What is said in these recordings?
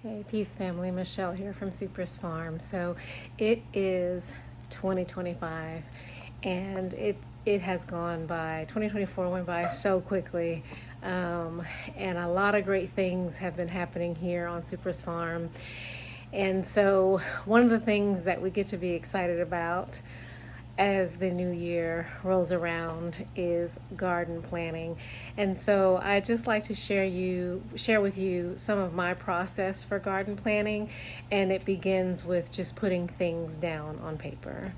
Hey, peace family, Michelle here from supersfarm. So it is 2025 and it has gone by. 2024 went by so quickly, and a lot of great things have been happening here on supersfarm. And so one of the things that we get to be excited about as the new year rolls around is garden planting. And so I just like to share with you some of my process for garden planting, and it begins with just putting things down on paper.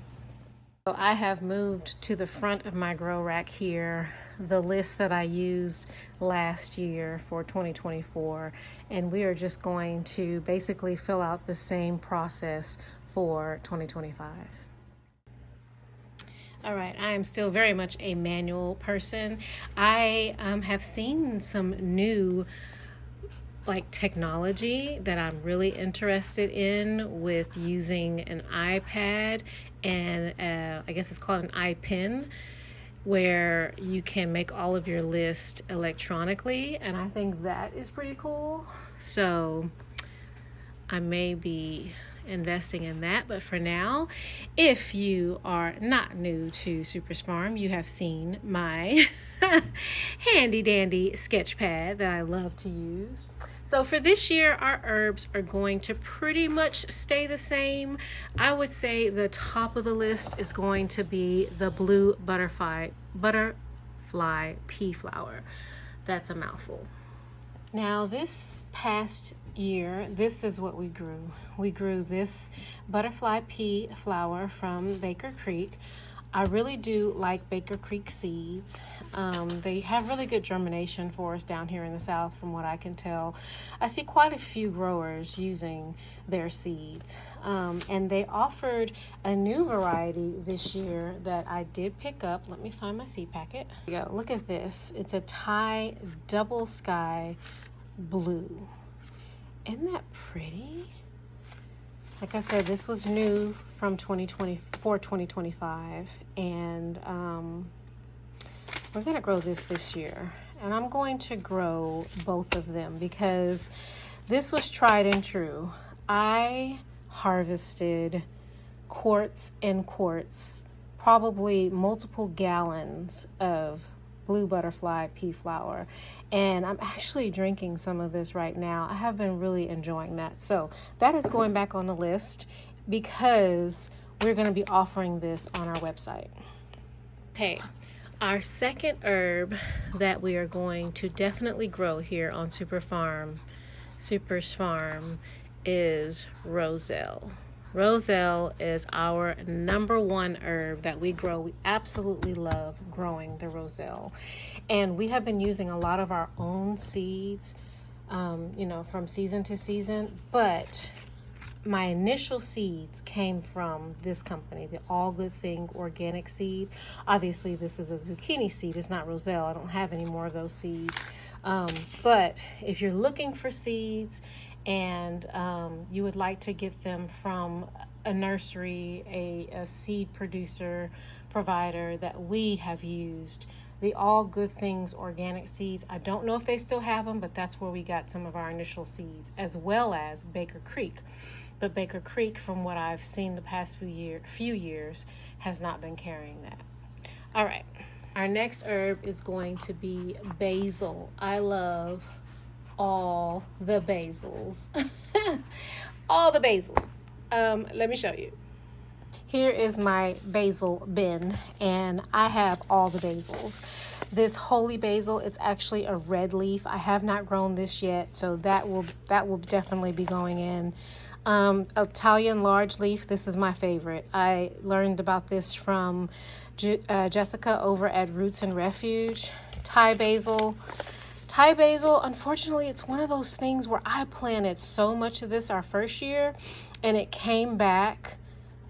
So I have moved to the front of my grow rack here the list that I used last year for 2024, and we are just going to basically fill out the same process for 2025. All right, I am still very much a manual person. I have seen some new technology that I'm really interested in with using an iPad and I guess it's called an iPen, where you can make all of your list electronically, and I think that is pretty cool. So I may be investing in that, but for now, if you are not new to supersfarm, you have seen my handy dandy sketch pad that I love to use. So for this year, our herbs are going to pretty much stay the same. I would say the top of the list is going to be the blue butterfly pea flower. That's a mouthful. Now this past year, this is what we grew. We grew this butterfly pea flower from Baker Creek. I really do like Baker Creek seeds. They have really good germination for us down here in the South, from what I can tell. I see quite a few growers using their seeds. And they offered a new variety this year that I did pick up. Let me find my seed packet. Here we go. Look at this. It's a Thai double sky blue. Isn't that pretty? Like I said, this was new from 2025, and we're gonna grow this year, and I'm going to grow both of them because this was tried and true. I harvested quarts and quarts, probably multiple gallons of blue butterfly pea flower, and I'm actually drinking some of this right now. I have been really enjoying that. So that is going back on the list because we're going to be offering this on our website. Okay, our second herb that we are going to definitely grow here on supersfarm is roselle. Roselle is our number one herb that we grow. We absolutely love growing the roselle. And we have been using a lot of our own seeds, from season to season. But my initial seeds came from this company, the All Good Thing organic seed. Obviously, this is a zucchini seed. It's not roselle. I don't have any more of those seeds. But if you're looking for seeds and you would like to get them from a nursery, a seed provider that we have used, the All Good Things organic seeds. I don't know if they still have them, but that's where we got some of our initial seeds, as well as Baker Creek. But Baker Creek, from what I've seen the past few years, has not been carrying that. All right, our next herb is going to be basil. I love all the basils. All the basils. Let me show you. Here is my basil bin, and I have all the basils. This holy basil, it's actually a red leaf. I have not grown this yet, so that will definitely be going in. Italian large leaf, this is my favorite. I learned about this from Jessica over at Roots and Refuge. Thai basil, unfortunately, it's one of those things where I planted so much of this our first year, and it came back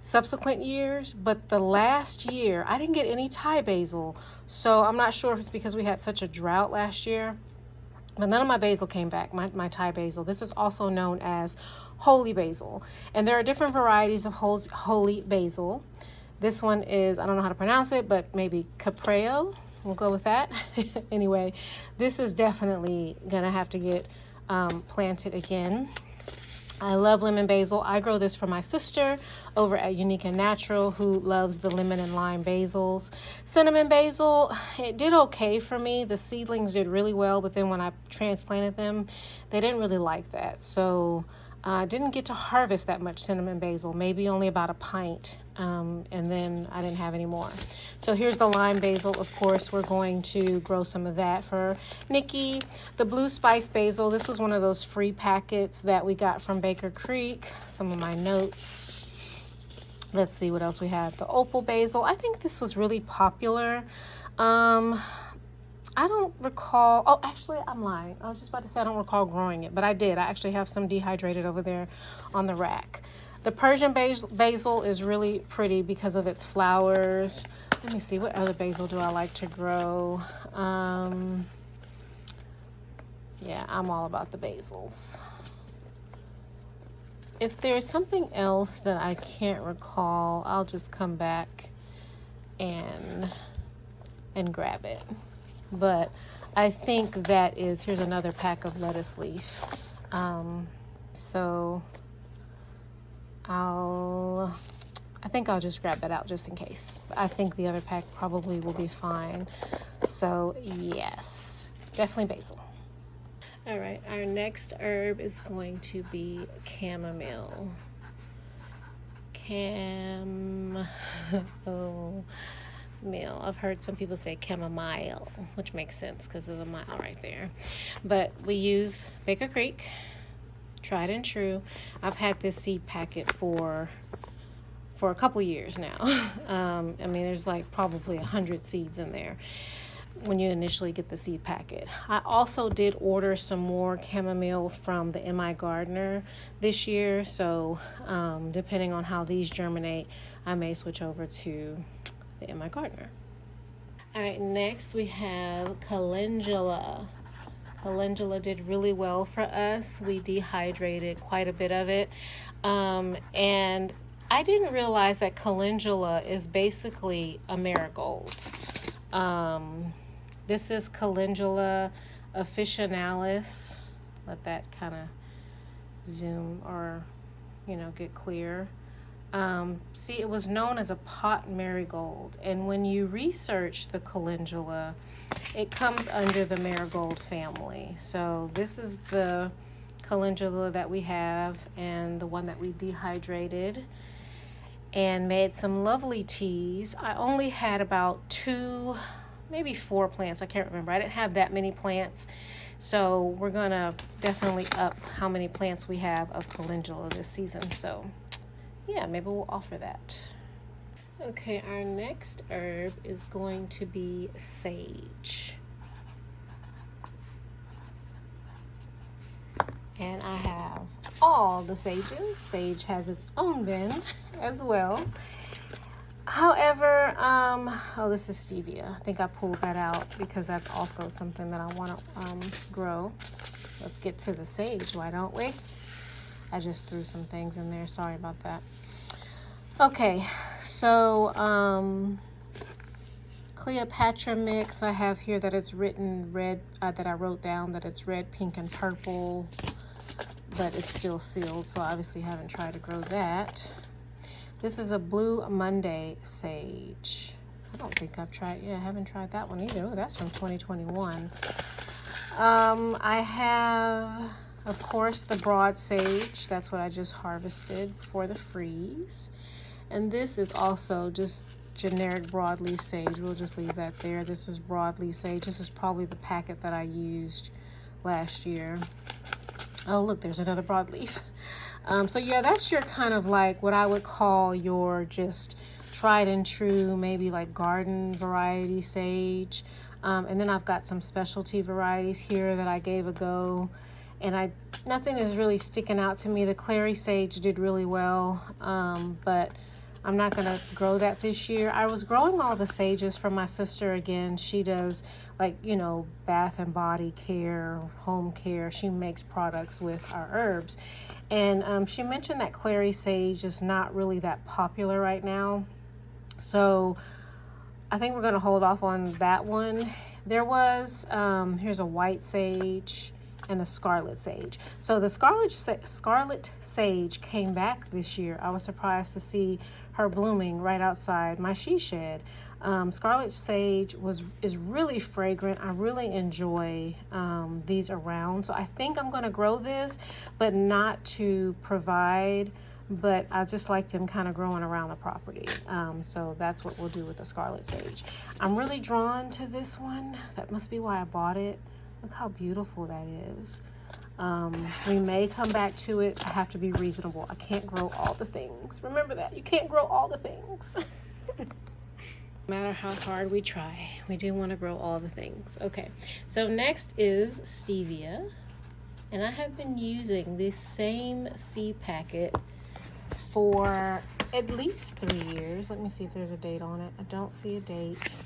subsequent years, but the last year I didn't get any Thai basil. So I'm not sure if it's because we had such a drought last year, but none of my basil came back, my Thai basil. This is also known as holy basil, and there are different varieties of holy basil. This one is, I don't know how to pronounce it, but maybe capreo. We'll go with that. Anyway, this is definitely gonna have to get planted again. I love lemon basil. I grow this for my sister over at Unique and Natural, who loves the lemon and lime basils. Cinnamon basil, it did okay for me. The seedlings did really well, but then when I transplanted them, they didn't really like that. So I didn't get to harvest that much cinnamon basil, maybe only about a pint, and then I didn't have any more. So here's the lime basil. Of course, we're going to grow some of that for Nikki. The blue spice basil, this was one of those free packets that we got from Baker Creek. Some of my notes. Let's see what else we have. The opal basil, I think this was really popular. I don't recall. Oh, actually, I'm lying. I was just about to say I don't recall growing it, but I did. I actually have some dehydrated over there on the rack. The Persian basil is really pretty because of its flowers. Let me see, what other basil do I like to grow? Yeah, I'm all about the basils. If there's something else that I can't recall, I'll just come back and grab it. But I think that is, here's another pack of lettuce leaf. So I think I'll just grab that out just in case. I think the other pack probably will be fine. So yes, definitely basil. All right, our next herb is going to be chamomile. Chamomile. I've heard some people say chamomile, which makes sense because of the mile right there. But we use Baker Creek, tried and true. I've had this seed packet for a couple years now. I mean, there's like probably 100 seeds in there when you initially get the seed packet. I also did order some more chamomile from the MI Gardener this year, so depending on how these germinate, I may switch over to the MI Gardener. All right, next we have calendula. Calendula did really well for us. We dehydrated quite a bit of it, and I didn't realize that calendula is basically a marigold. This is Calendula officinalis. Let that kind of zoom or, get clear. See, it was known as a pot marigold. And when you research the calendula, it comes under the marigold family. So this is the calendula that we have and the one that we dehydrated and made some lovely teas. I only had about 2, maybe 4 plants. I can't remember. I didn't have that many plants. So we're going to definitely up how many plants we have of calendula this season. So yeah, maybe we'll offer that. Okay, our next herb is going to be sage. And I have all the sages. Sage has its own bin as well. However, this is stevia. I think I pulled that out because that's also something that I want to grow. Let's get to the sage, why don't we? I just threw some things in there. Sorry about that. Okay, so Cleopatra mix. I have here that it's written red, that I wrote down that it's red, pink, and purple, but it's still sealed, so obviously haven't tried to grow that. This is a Blue Monday sage. I don't think I've tried, I haven't tried that one either. Oh, that's from 2021. I have, of course, the broad sage. That's what I just harvested for the freeze. And this is also just generic broadleaf sage. We'll just leave that there. This is broadleaf sage. This is probably the packet that I used last year. Oh, look, there's another broadleaf. So yeah, that's your kind of like what I would call your just tried and true, maybe like garden variety sage. And then I've got some specialty varieties here that I gave a go, and nothing is really sticking out to me. The clary sage did really well, but I'm not gonna grow that this year. I was growing all the sages from my sister again. She does like, bath and body care, home care. She makes products with our herbs. And she mentioned that clary sage is not really that popular right now. So I think we're gonna hold off on that one. There was, here's a white sage. and a scarlet sage. So the scarlet sage came back this year. I was surprised to see her blooming right outside my she shed. Scarlet sage is really fragrant. I really enjoy these around. So I think I'm going to grow this, but not to provide, but I just like them kind of growing around the property. So that's what we'll do with the scarlet sage. I'm really drawn to this one. That must be why I bought it. Look how beautiful that is. We may come back to it. I have to be reasonable. I can't grow all the things. Remember that. You can't grow all the things. No matter how hard we try, we do want to grow all the things. Okay, so next is stevia. And I have been using this same seed packet for at least 3 years. Let me see if there's a date on it. I don't see a date.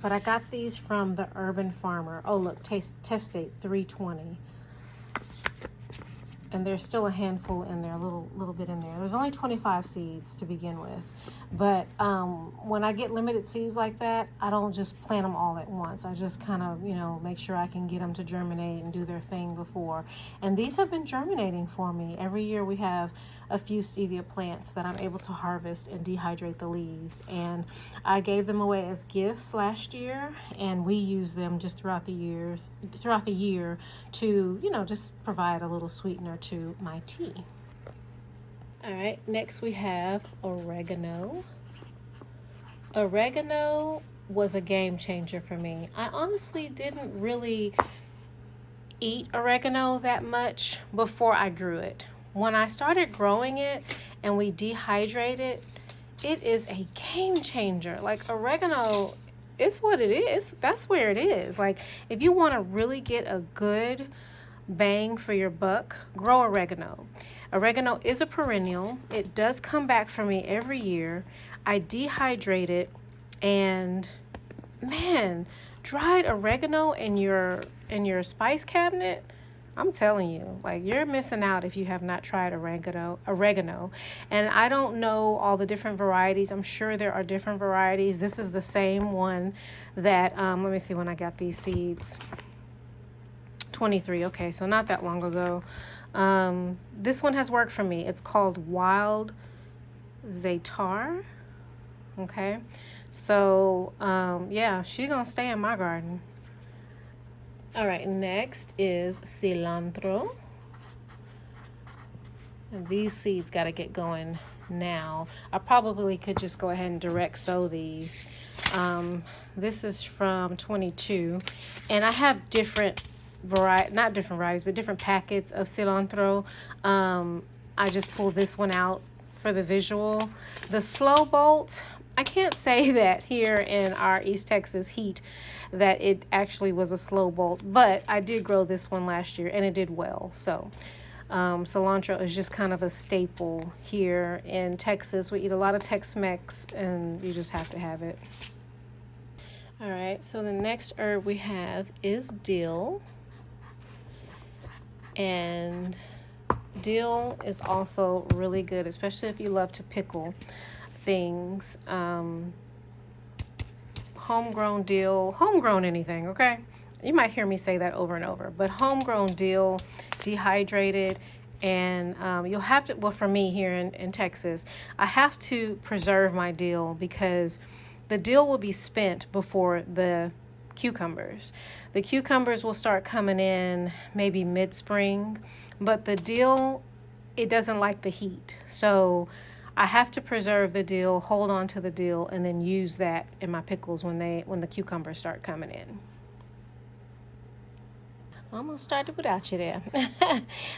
But I got these from the Urban Farmer. Oh, look, test date 3/20. And there's still a handful in there, a little bit in there. There's only 25 seeds to begin with. But when I get limited seeds like that, I don't just plant them all at once. I just kind of, make sure I can get them to germinate and do their thing before. And these have been germinating for me. Every year we have a few stevia plants that I'm able to harvest and dehydrate the leaves. And I gave them away as gifts last year, and we use them just throughout the year to, just provide a little sweetener to my tea. All right, next we have oregano. Oregano was a game changer for me. I honestly didn't really eat oregano that much before I grew it. When I started growing it and we dehydrate it, it is a game changer. Like, oregano is what it is. That's where it is. Like, if you want to really get a good bang for your buck, grow oregano. Oregano is a perennial. It does come back for me every year. I dehydrate it, and man, dried oregano in your spice cabinet, I'm telling you, like, you're missing out if you have not tried oregano. And I don't know all the different varieties. I'm sure there are different varieties. This is the same one that let me see when I got these seeds. 23. Okay, so not that long ago. This one has worked for me. It's called Wild Zaytar. Okay, so yeah, she's gonna stay in my garden. All right, next is cilantro. And these seeds got to get going now. I probably could just go ahead and direct sow these. This is from 22, and I have different not different varieties, but different packets of cilantro. I just pulled this one out for the visual. The slow bolt, I can't say that here in our East Texas heat that it actually was a slow bolt, but I did grow this one last year and it did well. So cilantro is just kind of a staple here in Texas. We eat a lot of Tex-Mex and you just have to have it. All right, so the next herb we have is dill. And dill is also really good, especially if you love to pickle things. Homegrown dill, homegrown anything, okay? You might hear me say that over and over, but homegrown dill, dehydrated, and you'll have to, well, for me here in Texas, I have to preserve my dill because the dill will be spent before the cucumbers. The cucumbers will start coming in maybe mid-spring, but the dill, it doesn't like the heat. So I have to preserve the dill, hold on to the dill, and then use that in my pickles when the cucumbers start coming in. I almost started without you there.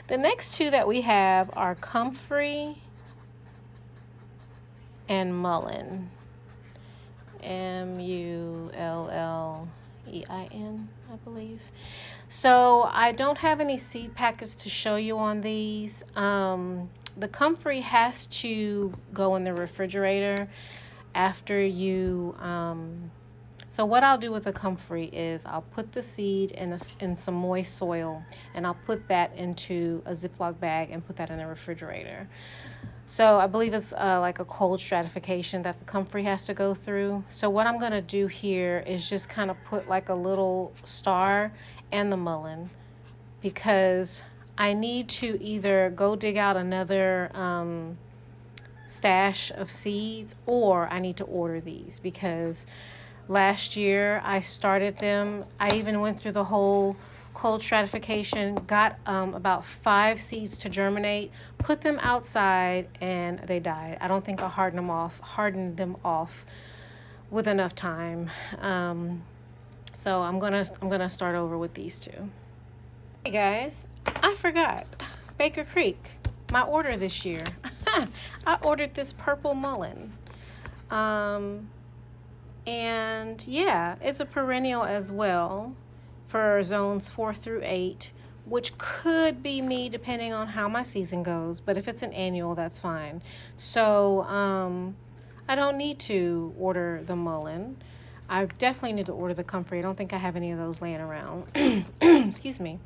The next two that we have are comfrey and mullein. Mullein, I believe. So I don't have any seed packets to show you on these. The comfrey has to go in the refrigerator after you so what I'll do with the comfrey is I'll put the seed in some moist soil, and I'll put that into a Ziploc bag and put that in the refrigerator. So I believe it's like a cold stratification that the comfrey has to go through. So what I'm going to do here is just kind of put like a little star and the mullein because I need to either go dig out another stash of seeds, or I need to order these, because last year I started them. I even went through the whole cold stratification, got about 5 seeds to germinate, put them outside, and they died. I don't think I hardened them off with enough time. So I'm gonna start over with these two. Hey guys, I forgot Baker Creek, my order this year. I ordered this purple mullein. And yeah, it's a perennial as well for zones 4 through 8, which could be me depending on how my season goes. But if it's an annual, that's fine. So I don't need to order the mullein. I definitely need to order the comfrey. I don't think I have any of those laying around. Excuse me.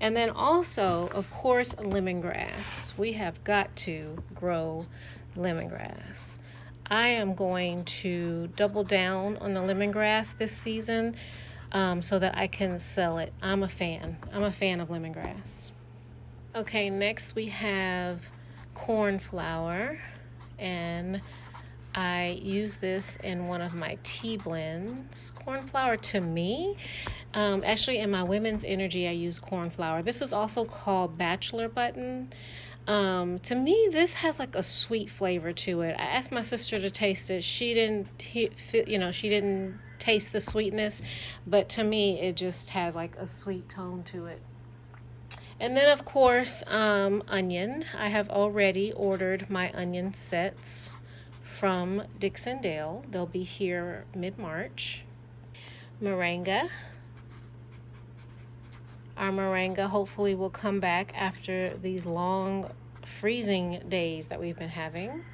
And then also, of course, lemongrass. We have got to grow lemongrass. I am going to double down on the lemongrass this season so that I can sell it. I'm a fan. I'm a fan of lemongrass. Okay, next we have cornflower, and I use this in one of my tea blends. Cornflower, to me, actually in my women's energy, I use cornflower. This is also called bachelor button. To me, this has like a sweet flavor to it. I asked my sister to taste it. She didn't, she didn't taste the sweetness, but to me, it just had like a sweet tone to it. And then, of course, onion. I have already ordered my onion sets from Dixondale. They'll be here mid-March. Moringa. Our moringa hopefully will come back after these long freezing days that we've been having.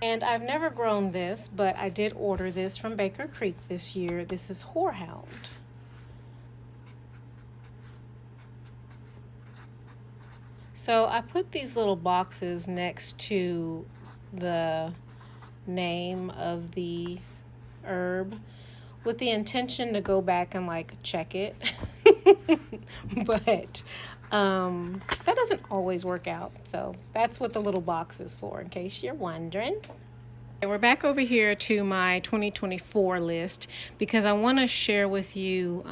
And I've never grown this, but I did order this from Baker Creek this year. This is Horehound. So I put these little boxes next to the name of the herb with the intention to go back and like check it. But that doesn't always work out. So that's what the little box is for, in case you're wondering. And we're back over here to my 2024 list because I want to share with you,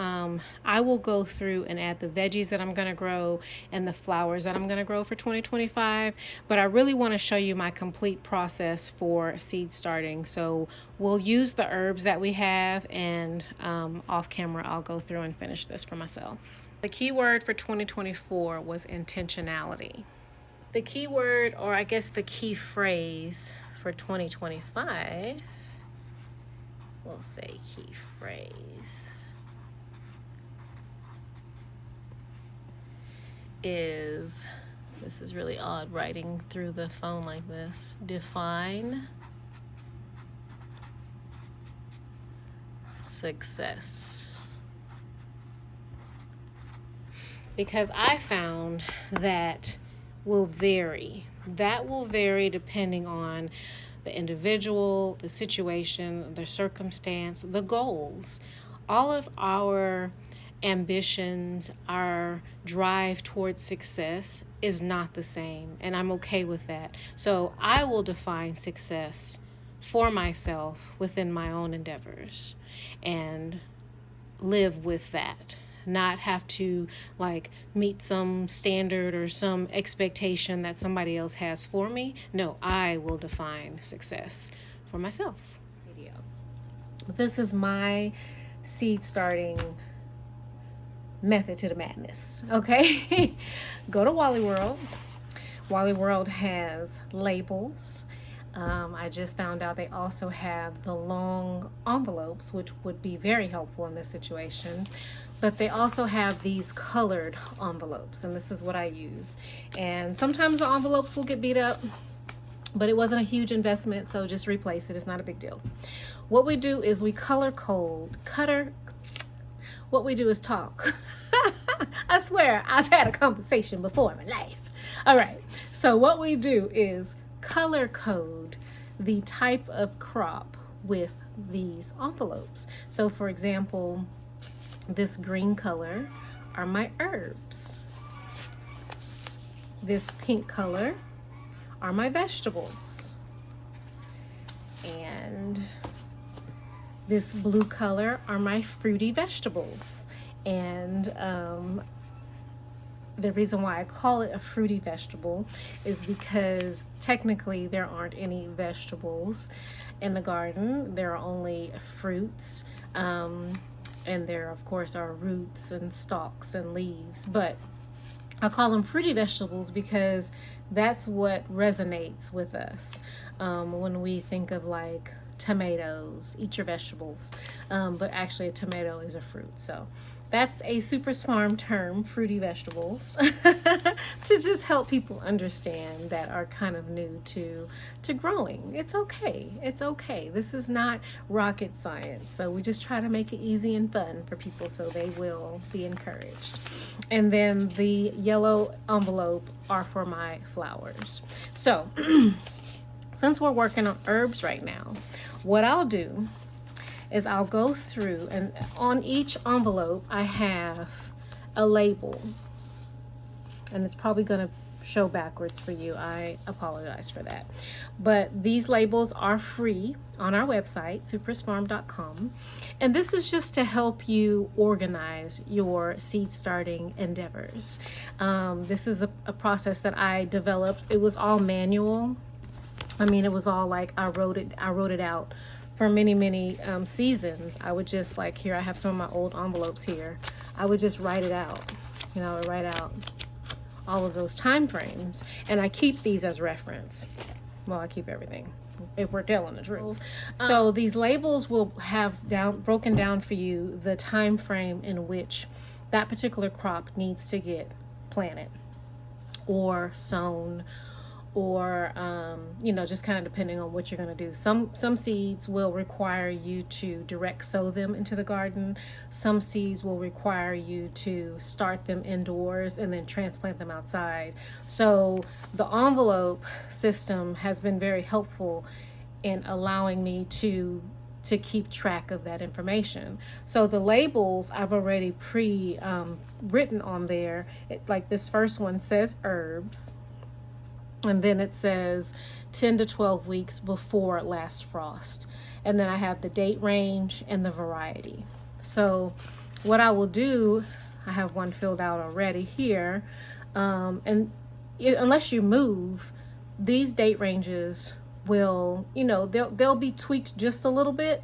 I will go through and add the veggies that I'm going to grow and the flowers that I'm going to grow for 2025, but I really want to show you my complete process for seed starting. So we'll use the herbs that we have, and off camera I'll go through and finish this for myself. The key word for 2024 was intentionality. The key word, or I guess the key phrase for 2025, we'll say key phrase, is, this is really odd writing through the phone like this, define success. Because I found that will vary. That will vary depending on the individual, the situation, the circumstance, the goals. All of our ambitions, our drive towards success is not the same, and I'm okay with that. So I will define success for myself within my own endeavors and live with that. Not have to like meet some standard or some expectation that somebody else has for me. No, I will define success for myself. Video. This is my seed starting method to the madness. Okay, go to Wally World. Wally World has labels. I just found out they also have the long envelopes, which would be very helpful in this situation. But they also have these colored envelopes, and this is what I use. And sometimes the envelopes will get beat up, but it wasn't a huge investment, so just replace it. It's not a big deal. What we do is we color code. What we do is talk. I swear, I've had a conversation before in my life. All right, so what we do is color code the type of crop with these envelopes. So for example, this green color are my herbs. This pink color are my vegetables. And this blue color are my fruity vegetables. And the reason why I call it a fruity vegetable is because technically there aren't any vegetables in the garden. There are only fruits. And there, of course, are roots and stalks and leaves. But I call them fruity vegetables because that's what resonates with us when we think of like tomatoes. Eat your vegetables, but actually a tomato is a fruit. So that's a supersfarm term, fruity vegetables, to just help people understand that are kind of new to growing. It's okay. It's okay. This is not rocket science. So we just try to make it easy and fun for people so they will be encouraged. And then the yellow envelope are for my flowers. So since we're working on herbs right now, what I'll do is I'll go through, and on each envelope I have a label, and it's probably going to show backwards for you. I apologize for that, but these labels are free on our website, supersfarm.com, and this is just to help you organize your seed starting endeavors. This is a process that I developed. It was all manual. I mean, it was all like I wrote it out for many seasons. I would just, like, here I have some of my old envelopes here. I would just write it out. You know, I would write out all of those time frames, and I keep these as reference. Well, I keep everything, if we're telling the truth. So these labels will have broken down for you the time frame in which that particular crop needs to get planted or sown, or you know, just kind of depending on what you're going to do. Some seeds will require you to direct sow them into the garden. Some seeds will require you to start them indoors and then transplant them outside. So the envelope system has been very helpful in allowing me to keep track of that information. So the labels I've already written on there. Like this first one says herbs, and then it says 10 to 12 weeks before last frost. And then I have the date range and the variety. So what I will do, I have one filled out already here. Unless you move, these date ranges will, you know, they'll be tweaked just a little bit.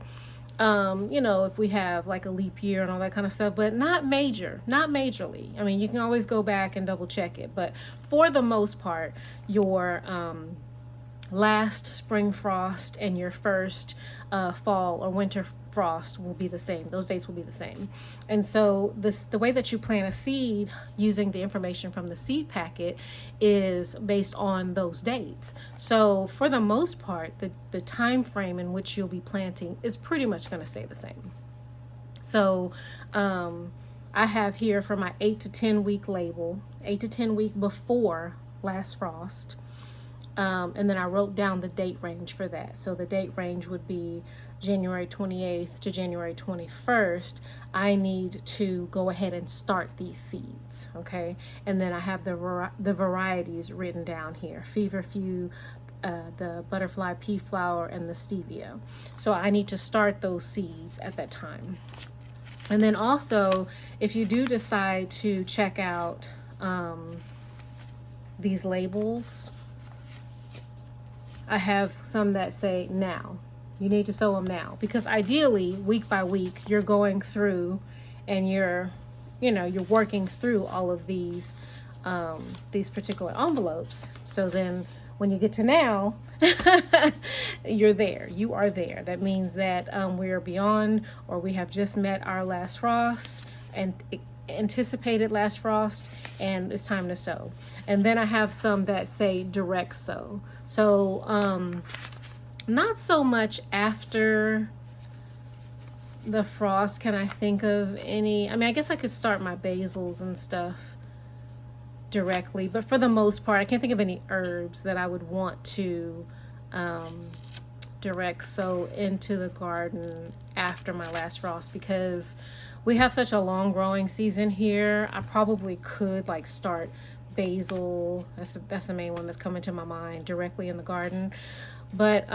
You know, if we have like a leap year and all that kind of stuff, but not majorly. I mean, you can always go back and double check it, but for the most part, your last spring frost and your first fall or winter frost will be the same. Those dates will be the same. And so the way that you plant a seed using the information from the seed packet is based on those dates. So for the most part, the time frame in which you'll be planting is pretty much going to stay the same. So I have here for my 8 to 10 week label, 8 to 10 week before last frost. And then I wrote down the date range for that. So the date range would be January 28th to January 21st. I need to go ahead and start these seeds, okay? And then I have the varieties written down here: feverfew, the butterfly pea flower, and the stevia. So I need to start those seeds at that time. And then also, if you do decide to check out these labels, I have some that say now. You need to sow them now, because ideally week by week you're going through and you're working through all of these particular envelopes. So then when you get to now, you're there. You are there. That means that we are beyond, or we have just met our last frost and anticipated last frost, and it's time to sow. And then I have some that say direct sow. So not so much after the frost can I think of any. I mean, I guess I could start my basils and stuff directly, but for the most part I can't think of any herbs that I would want to direct sow into the garden after my last frost, because we have such a long growing season here. I probably could like start basil. That's the main one that's coming to my mind directly in the garden. But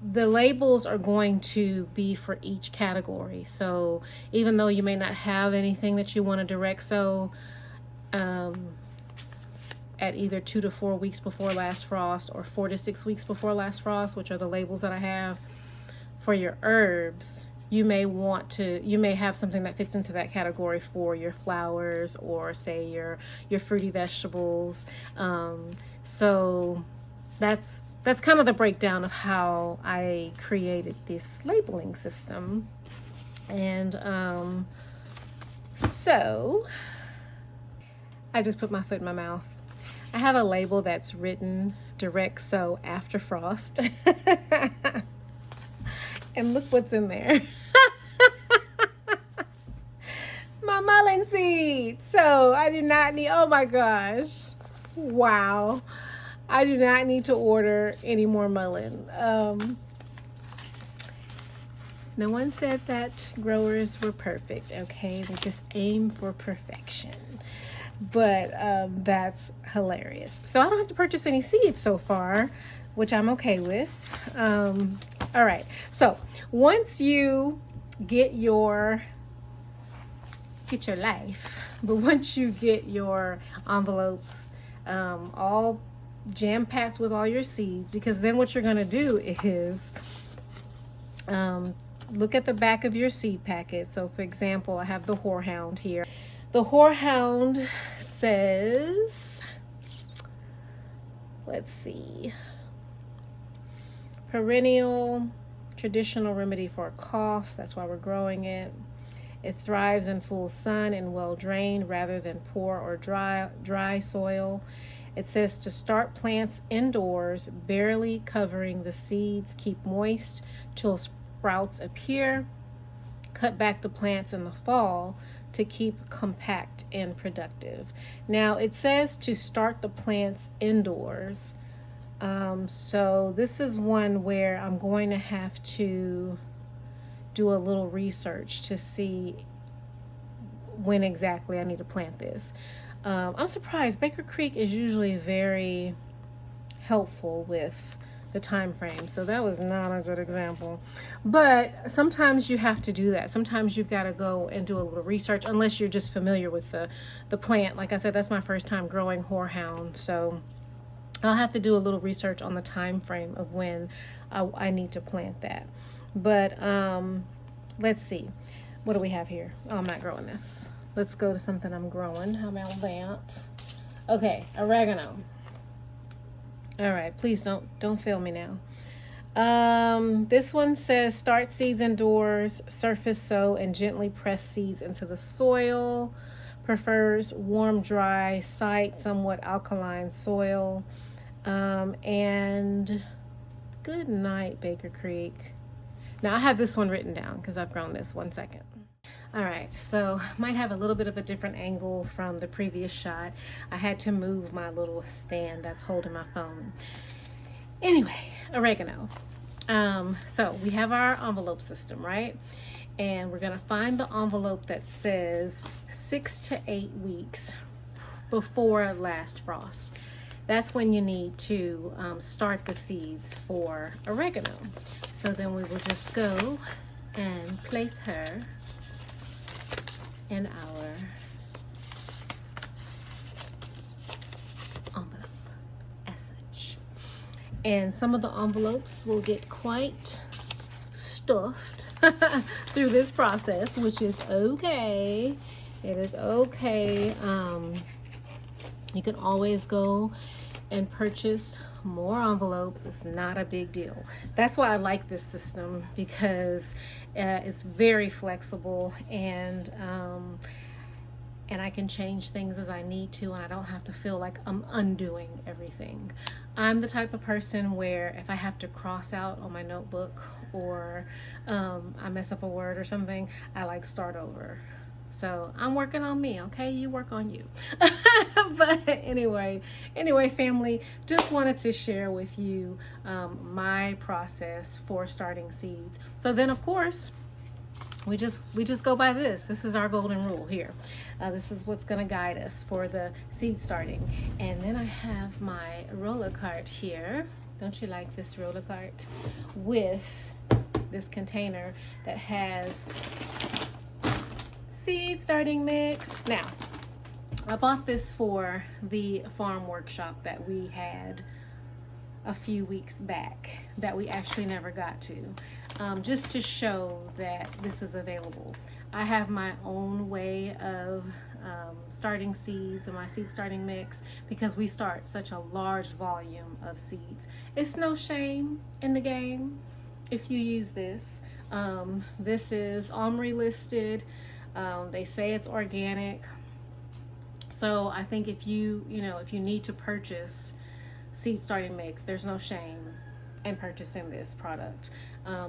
the labels are going to be for each category. So even though you may not have anything that you want to direct sow at either 2 to 4 weeks before last frost or 4 to 6 weeks before last frost, which are the labels that I have for your herbs, you may have something that fits into that category for your flowers or say your fruity vegetables. So that's kind of the breakdown of how I created this labeling system. And so I just put my foot in my mouth. I have a label that's written direct sow after frost. And look what's in there. My mullein seeds. So I do not need, oh my gosh. Wow. I do not need to order any more mullein. No one said that growers were perfect, okay? They just aim for perfection. But that's hilarious. So I don't have to purchase any seeds so far, which I'm okay with. All right. So once you get your life, but once you get your envelopes all jam-packed with all your seeds, because then what you're going to do is look at the back of your seed packet. So for example, I have the horehound here. The horehound says, let's see, perennial traditional remedy for a cough. That's why we're growing it. It thrives in full sun and well drained rather than poor or dry soil. It says to start plants indoors, barely covering the seeds. Keep moist till sprouts appear. Cut back the plants in the fall to keep compact and productive. Now it says to start the plants indoors. So this is one where I'm going to have to do a little research to see when exactly I need to plant this. I'm surprised. Baker Creek is usually very helpful with the time frame, so that was not a good example. But sometimes you have to do that. Sometimes you've got to go and do a little research, unless you're just familiar with the plant. Like I said, that's my first time growing horehound, so I'll have to do a little research on the time frame of when I need to plant that. But let's see, what do we have here? Oh, I'm not growing this. Let's go to something I'm growing. How about that? Okay, oregano. All right, please don't fail me now. This one says start seeds indoors, surface sow, and gently press seeds into the soil. Prefers warm, dry site, somewhat alkaline soil. And good night, Baker Creek. Now I have this one written down because I've grown this. 1 second. All right, so might have a little bit of a different angle from the previous shot. I had to move my little stand that's holding my phone. Anyway, oregano. So we have our envelope system, right? And we're gonna find the envelope that says 6 to 8 weeks before last frost. That's when you need to start the seeds for oregano. So then we will just go and place her in our envelope as such. And some of the envelopes will get quite stuffed through this process, which is okay. It is okay. You can always go and purchase more envelopes. It's not a big deal. That's why I like this system, because it's very flexible, and I can change things as I need to, and I don't have to feel like I'm undoing everything. I'm the type of person where if I have to cross out on my notebook, or I mess up a word or something, I like start over. So I'm working on me, okay? You work on you. But anyway, family, just wanted to share with you my process for starting seeds. So then, of course, We just go by this. This is our golden rule here. This is what's going to guide us for the seed starting. And then I have my roller cart here. Don't you like this roller cart? With this container that has seed starting mix. Now, I bought this for the farm workshop that we had a few weeks back that we actually never got to, just to show that this is available. I have my own way of starting seeds and my seed starting mix because we start such a large volume of seeds. It's no shame in the game if you use this. This is OMRI listed. They say it's organic. So I think if you need to purchase seed starting mix, there's no shame in purchasing this product.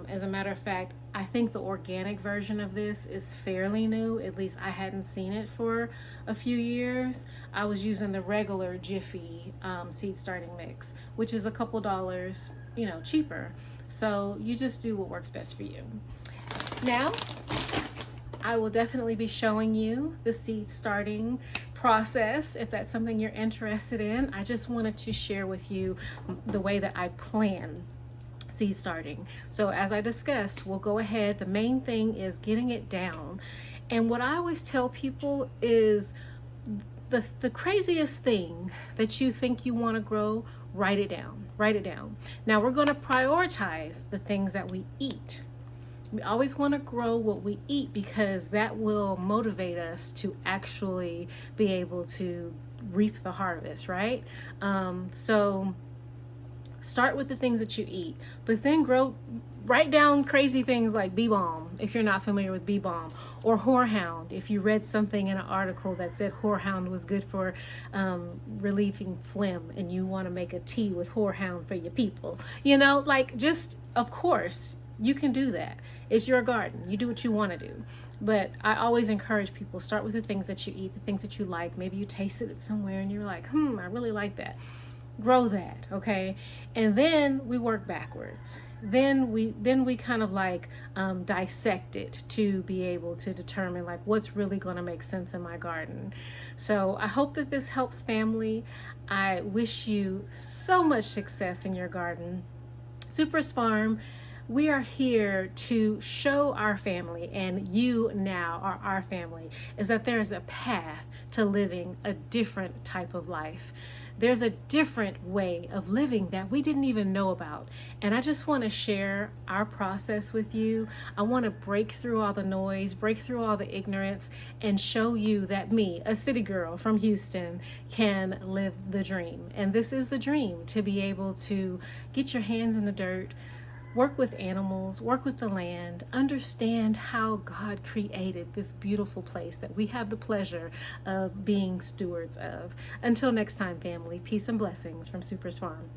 As a matter of fact, I think the organic version of this is fairly new. At least I hadn't seen it for a few years. I was using the regular Jiffy seed starting mix, which is a couple dollars, cheaper. So you just do what works best for you. Now, I will definitely be showing you the seed starting process if that's something you're interested in. I just wanted to share with you the way that I plan seed starting. So as I discussed, we'll go ahead. The main thing is getting it down. And what I always tell people is the craziest thing that you think you want to grow, write it down. Write it down. Now we're going to prioritize the things that we eat. We always want to grow what we eat because that will motivate us to actually be able to reap the harvest, right? So start with the things that you eat, but then write down crazy things like bee balm, if you're not familiar with bee balm, or horehound, if you read something in an article that said horehound was good for relieving phlegm and you want to make a tea with horehound for your people. Just, of course, you can do that. It's your garden. You do what you want to do. But I always encourage people, start with the things that you eat, the things that you like. Maybe you tasted it somewhere and you're like, I really like that. Grow that, okay? And then we work backwards. Then we kind of dissect it to be able to determine what's really going to make sense in my garden. So I hope that this helps, family. I wish you so much success in your garden. supersfarm, we are here to show our family, and you now are our family, is that there is a path to living a different type of life. There's a different way of living that we didn't even know about. And I just want to share our process with you. I want to break through all the noise, break through all the ignorance, and show you that me, a city girl from Houston, can live the dream. And this is the dream, to be able to get your hands in the dirt, work with animals, work with the land, understand how God created this beautiful place that we have the pleasure of being stewards of. Until next time, family, peace and blessings from supersfarm.